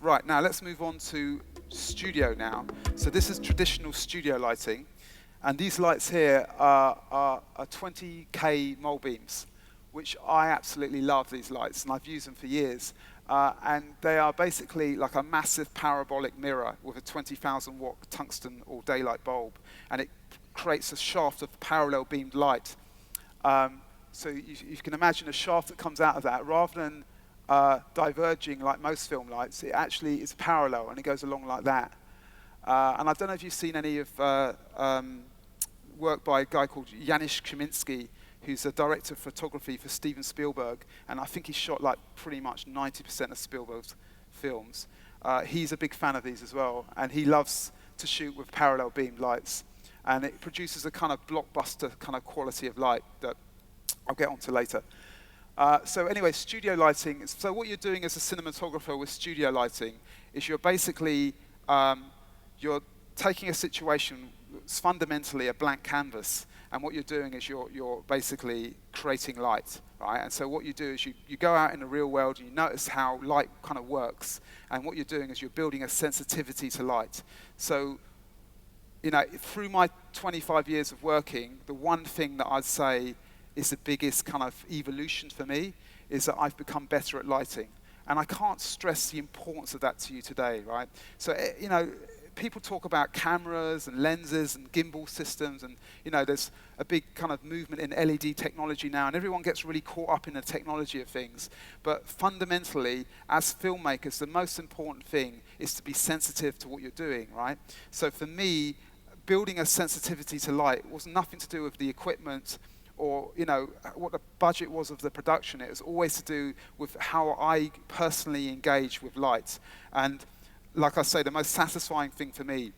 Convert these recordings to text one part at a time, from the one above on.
Right, now let's move on to studio now. So this is traditional studio lighting. And these lights here are 20K mole beams, which I absolutely love, these lights, and I've used them for years. And they are basically like a massive parabolic mirror with a 20,000 watt tungsten or daylight bulb. And it creates a shaft of parallel beamed light. So you can imagine a shaft that comes out of that, rather than diverging like most film lights, it actually is parallel and it goes along like that. And I don't know if you've seen any of work by a guy called Janusz Kaminski, who's a director of photography for Steven Spielberg, and I think he shot like pretty much 90% of Spielberg's films. He's a big fan of these as well, and he loves to shoot with parallel beam lights, and it produces a kind of blockbuster kind of quality of light that I'll get onto later. So anyway, studio lighting. So what you're doing as a cinematographer with studio lighting is you're basically you're taking a situation that's fundamentally a blank canvas, and what you're doing is you're basically creating light, right? And so what you do is you go out in the real world and you notice how light kind of works, and what you're doing is you're building a sensitivity to light. So, you know, through my 25 years of working, the one thing that I'd say is the biggest kind of evolution for me is that I've become better at lighting. And I can't stress the importance of that to you today, right? So, you know, people talk about cameras and lenses and gimbal systems, and, you know, there's a big kind of movement in LED technology now, and everyone gets really caught up in the technology of things. But fundamentally, as filmmakers, the most important thing is to be sensitive to what you're doing, right? So for me, building a sensitivity to light was nothing to do with the equipment or, you know, what the budget was of the production. It was always to do with how I personally engage with light. And like I say, the most satisfying thing for me,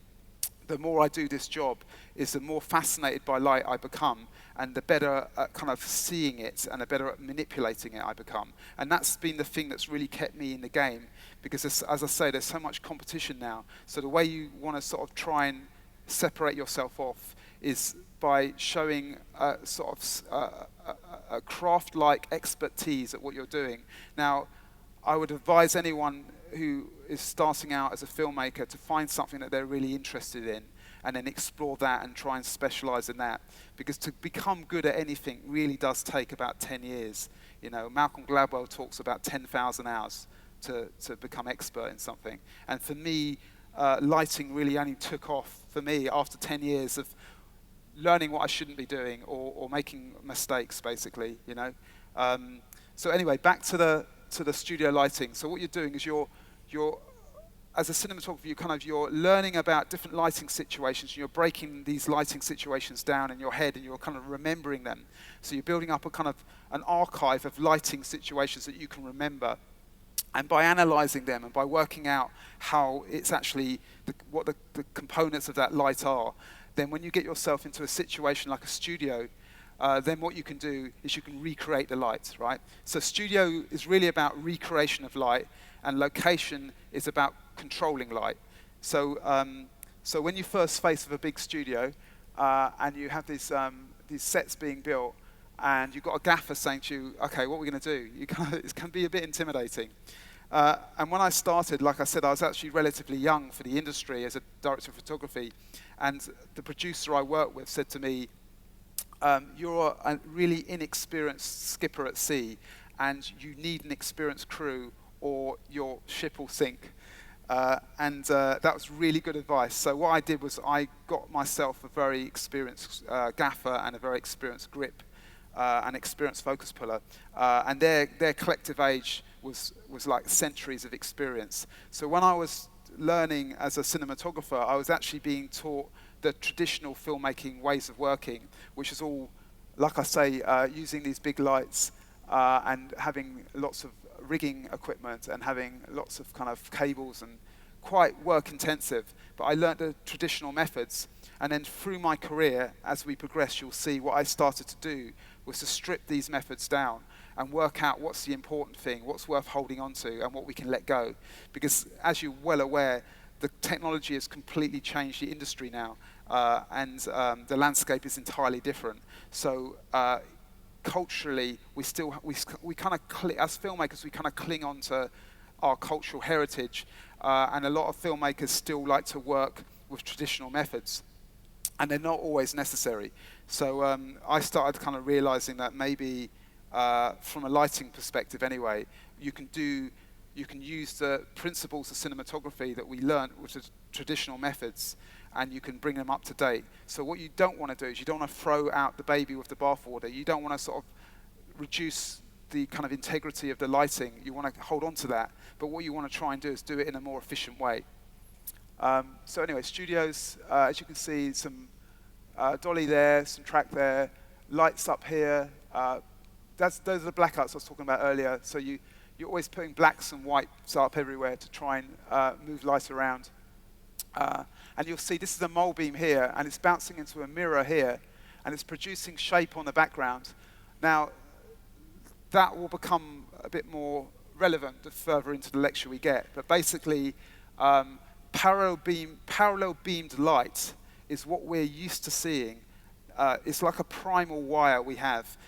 the more I do this job, is the more fascinated by light I become, and the better at kind of seeing it and the better at manipulating it I become. And that's been the thing that's really kept me in the game, because as I say, there's so much competition now. So the way you want to sort of try and separate yourself off is by showing a craft-like expertise at what you're doing. Now, I would advise anyone who is starting out as a filmmaker to find something that they're really interested in and then explore that and try and specialize in that. Because to become good at anything really does take about 10 years. You know, Malcolm Gladwell talks about 10,000 hours to become expert in something. And for me, lighting really only took off for me after 10 years of learning what I shouldn't be doing or making mistakes, basically, you know. So anyway, back to the studio lighting. So what you're doing is you're as a cinematographer, you're learning about different lighting situations, and you're breaking these lighting situations down in your head, and you're kind of remembering them. So you're building up a kind of an archive of lighting situations that you can remember. And by analyzing them and by working out how it's actually, what the components of that light are, then when you get yourself into a situation like a studio, then what you can do is you can recreate the light, right? So studio is really about recreation of light, and location is about controlling light. So so when you first face with a big studio, and you have these sets being built, and you've got a gaffer saying to you, okay, what are we going to do? It can be a bit intimidating. And when I started, like I said, I was actually relatively young for the industry as a director of photography, and the producer I worked with said to me, you're a really inexperienced skipper at sea, and you need an experienced crew or your ship will sink. And that was really good advice. So what I did was I got myself a very experienced gaffer and a very experienced grip, an experienced focus puller, and their collective age was like centuries of experience. So when I was learning as a cinematographer, I was actually being taught the traditional filmmaking ways of working, which is all, like I say, using these big lights and having lots of rigging equipment and having lots of kind of cables, and quite work intensive. But I learned the traditional methods, and then through my career, as we progress, you'll see what I started to do was to strip these methods down and work out what's the important thing, what's worth holding on to, and what we can let go. Because as you're well aware, the technology has completely changed the industry now, and the landscape is entirely different. So culturally, we kind of, as filmmakers, we kind of cling on to our cultural heritage, and a lot of filmmakers still like to work with traditional methods, and they're not always necessary. So I started kind of realizing that maybe from a lighting perspective anyway, you can use the principles of cinematography that we learned, which is traditional methods, and you can bring them up to date. So what you don't want to do is you don't want to throw out the baby with the bathwater. You don't want to sort of reduce the kind of integrity of the lighting. You want to hold on to that. But what you want to try and do is do it in a more efficient way. So anyway, studios, as you can see, some dolly there, some track there, lights up here. Those are the blackouts I was talking about earlier. So you're always putting blacks and whites up everywhere to try and move light around. And you'll see this is a mole beam here, and it's bouncing into a mirror here, and it's producing shape on the background. Now, that will become a bit more relevant the further into the lecture we get. But basically, parallel beamed light is what we're used to seeing. It's like a primal wire we have.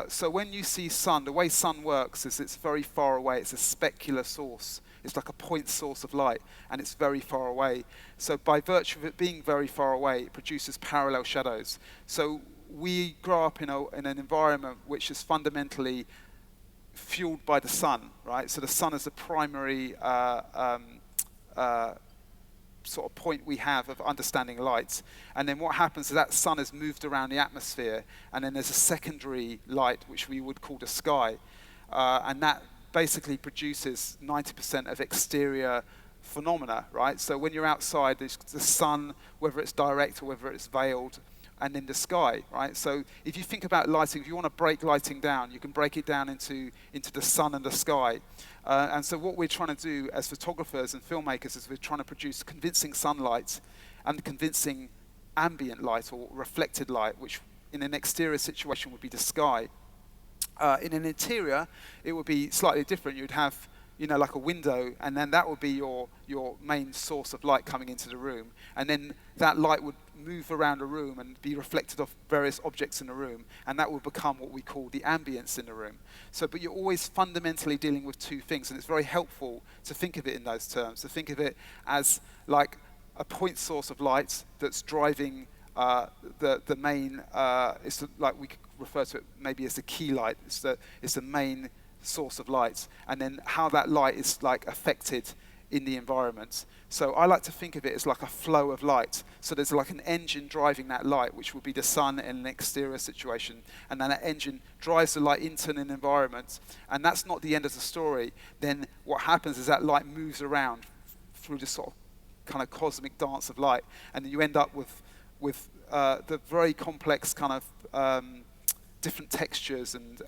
So when you see sun, the way sun works is it's very far away. It's a specular source. It's like a point source of light, and it's very far away. So by virtue of it being very far away, it produces parallel shadows. So we grow up in an environment which is fundamentally fueled by the sun, right? So the sun is the primary sort of point we have of understanding light. And then what happens is that sun is moved around the atmosphere, and then there's a secondary light, which we would call the sky. And that basically produces 90% of exterior phenomena, right? So when you're outside, there's the sun, whether it's direct or whether it's veiled, and then the sky, right? So if you think about lighting, if you want to break lighting down, you can break it down into the sun and the sky. And so what we're trying to do as photographers and filmmakers is we're trying to produce convincing sunlight and convincing ambient light or reflected light, which in an exterior situation would be the sky. In an interior, it would be slightly different. You'd have, like a window, and then that would be your main source of light coming into the room. And then that light would move around the room and be reflected off various objects in the room, and that would become what we call the ambience in the room. So, but you're always fundamentally dealing with two things, and it's very helpful to think of it in those terms, to think of it as like a point source of light that's driving the main, it's like we could refer to it maybe as the key light. It's the main source of light, and then how that light is like affected in the environment. So I like to think of it as like a flow of light. So there's like an engine driving that light, which will be the sun in an exterior situation, and then that engine drives the light into an environment, and that's not the end of the story. Then what happens is that light moves around through this sort of kind of cosmic dance of light, and then you end up with the very complex kind of different textures and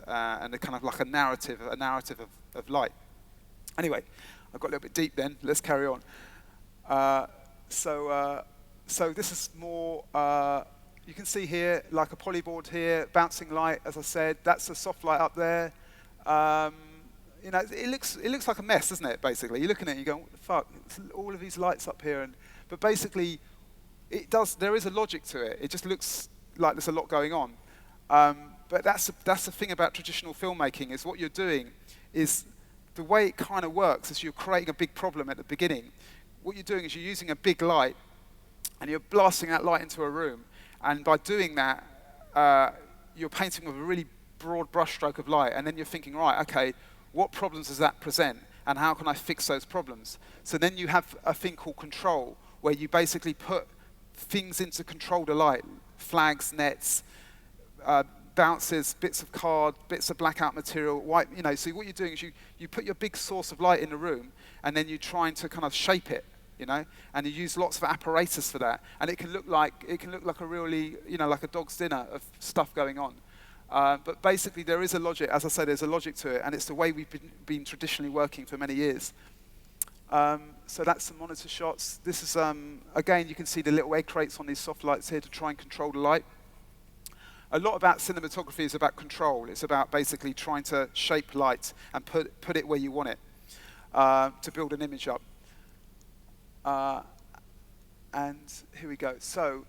a kind of like a narrative of light. Anyway, I got a little bit deep then. Let's carry on. So this is more. You can see here like a polyboard here, bouncing light. As I said, that's a soft light up there. It looks like a mess, doesn't it? Basically, you're looking at it, you go, what the fuck? It's all of these lights up here, but basically, it does. There is a logic to it. It just looks like there's a lot going on. But that's the thing about traditional filmmaking, is what you're doing is the way it kind of works is you're creating a big problem at the beginning. What you're doing is you're using a big light and you're blasting that light into a room. And by doing that, you're painting with a really broad brushstroke of light. And then you're thinking, right, okay, what problems does that present? And how can I fix those problems? So then you have a thing called control, where you basically put things in to control the light, flags, nets, bounces, bits of card, bits of blackout material, white, so what you're doing is you put your big source of light in the room, and then you're trying to kind of shape it, and you use lots of apparatus for that, and it can look like a really, like a dog's dinner of stuff going on. But basically there is a logic, as I say, there's a logic to it, and it's the way we've been traditionally working for many years. So that's some monitor shots. This is, again, you can see the little egg crates on these soft lights here to try and control the light. A lot about cinematography is about control. It's about basically trying to shape light and put it where you want it to build an image up. And here we go. So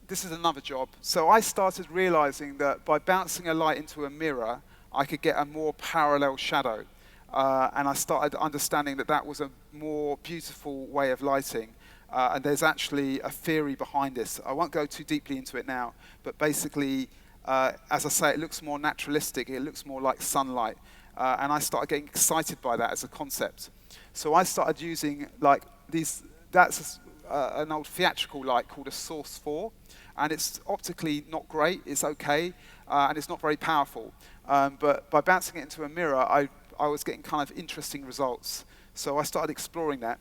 this is another job. So I started realizing that by bouncing a light into a mirror, I could get a more parallel shadow. And I started understanding that that was a more beautiful way of lighting. And there's actually a theory behind this. I won't go too deeply into it now, but basically, as I say, it looks more naturalistic. It looks more like sunlight. And I started getting excited by that as a concept. So I started using like these, that's an old theatrical light called a Source 4. And it's optically not great, it's okay, and it's not very powerful. But by bouncing it into a mirror, I was getting kind of interesting results. So I started exploring that.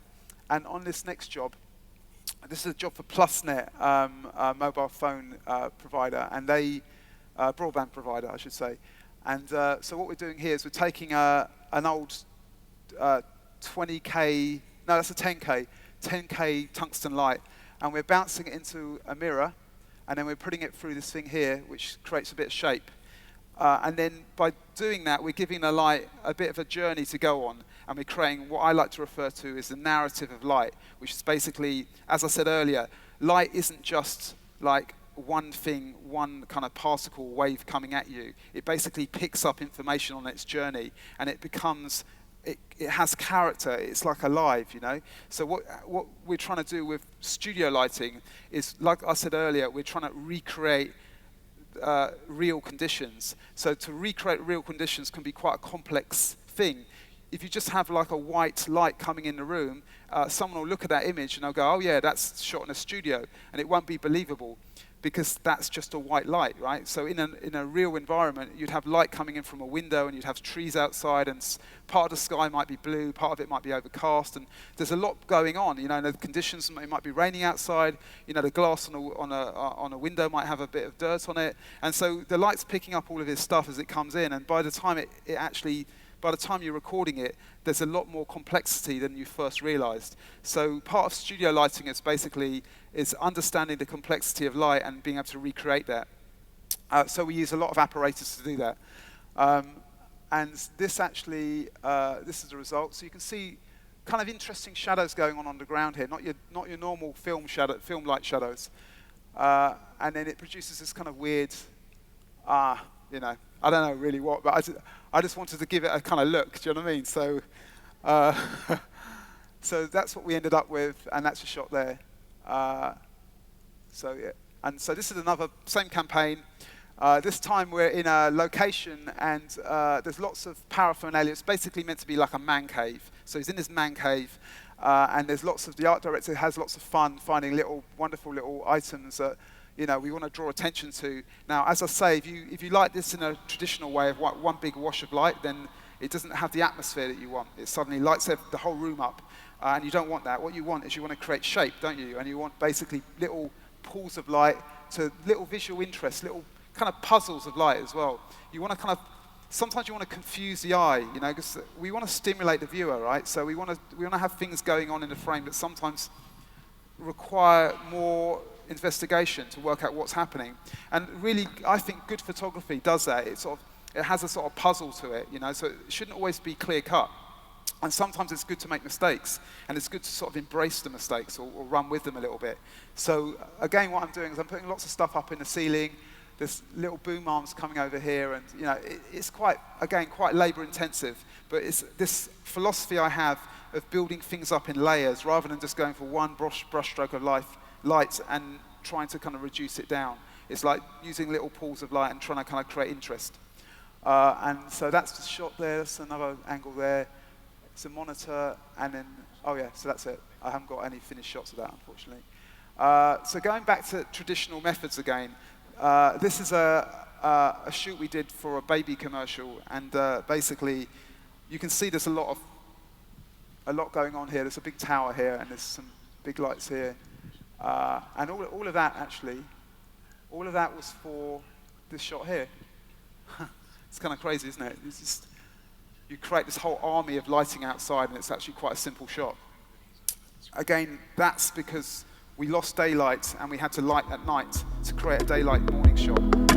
And on this next job, this is a job for PlusNet, a mobile phone provider, and broadband provider, I should say. And so what we're doing here is we're taking an old 20K, no, that's a 10K tungsten light, and we're bouncing it into a mirror, and then we're putting it through this thing here, which creates a bit of shape. And then by doing that, we're giving the light a bit of a journey to go on, and we're creating what I like to refer to as the narrative of light, which is basically, as I said earlier, light isn't just like one thing, one kind of particle wave coming at you. It basically picks up information on its journey, and it becomes, it has character. It's like alive, you know? So what we're trying to do with studio lighting is, like I said earlier, we're trying to recreate real conditions. So to recreate real conditions can be quite a complex thing. If you just have like a white light coming in the room, someone will look at that image and they'll go, oh yeah, that's shot in a studio, and it won't be believable because that's just a white light, right? So in a real environment, you'd have light coming in from a window, and you'd have trees outside, and part of the sky might be blue, part of it might be overcast, and there's a lot going on. You know, the conditions, it might be raining outside. You know, the glass on a window might have a bit of dirt on it, and so the light's picking up all of this stuff as it comes in, and by the time by the time you're recording it, there's a lot more complexity than you first realized. So part of studio lighting is understanding the complexity of light and being able to recreate that. So we use a lot of apparatus to do that. And this actually, this is the result. So you can see kind of interesting shadows going on the ground here, not your normal film light shadows. And then it produces this kind of weird, you know, I don't know really what, but I just wanted to give it a kind of look. Do you know what I mean? So, so that's what we ended up with, and that's a shot there. So yeah, and so this is another same campaign. This time we're in a location, and there's lots of paraphernalia. It's basically meant to be like a man cave. So he's in this man cave, and there's the art director has lots of fun finding wonderful little items that, you know, we want to draw attention to. Now, as I say, if you light this in a traditional way of one big wash of light, then it doesn't have the atmosphere that you want. It suddenly lights the whole room up, and you don't want that. What you want is you want to create shape, don't you? And you want basically little pools of light to little visual interest, little kind of puzzles of light as well. You want to sometimes you want to confuse the eye, you know, because we want to stimulate the viewer, right? So we want to have things going on in the frame that sometimes require more investigation to work out what's happening. And really, I think good photography does that. It has a sort of puzzle to it, you know, so it shouldn't always be clear cut. And sometimes it's good to make mistakes, and it's good to sort of embrace the mistakes or run with them a little bit. So again, what I'm doing is I'm putting lots of stuff up in the ceiling. There's little boom arms coming over here, and you know, it's quite labor intensive, but it's this philosophy I have of building things up in layers rather than just going for one brush stroke of light and trying to kind of reduce it down. It's like using little pools of light and trying to kind of create interest. And so that's the shot there. That's another angle there. It's a monitor, and then, oh yeah, so that's it. I haven't got any finished shots of that, unfortunately. So going back to traditional methods again, this is a shoot we did for a baby commercial, and basically, you can see there's a lot going on here. There's a big tower here, and there's some big lights here. And all of that, actually, all of that was for this shot here. It's kind of crazy, isn't it? It's just, you create this whole army of lighting outside, and it's actually quite a simple shot. Again, that's because we lost daylight, and we had to light at night to create a daylight morning shot.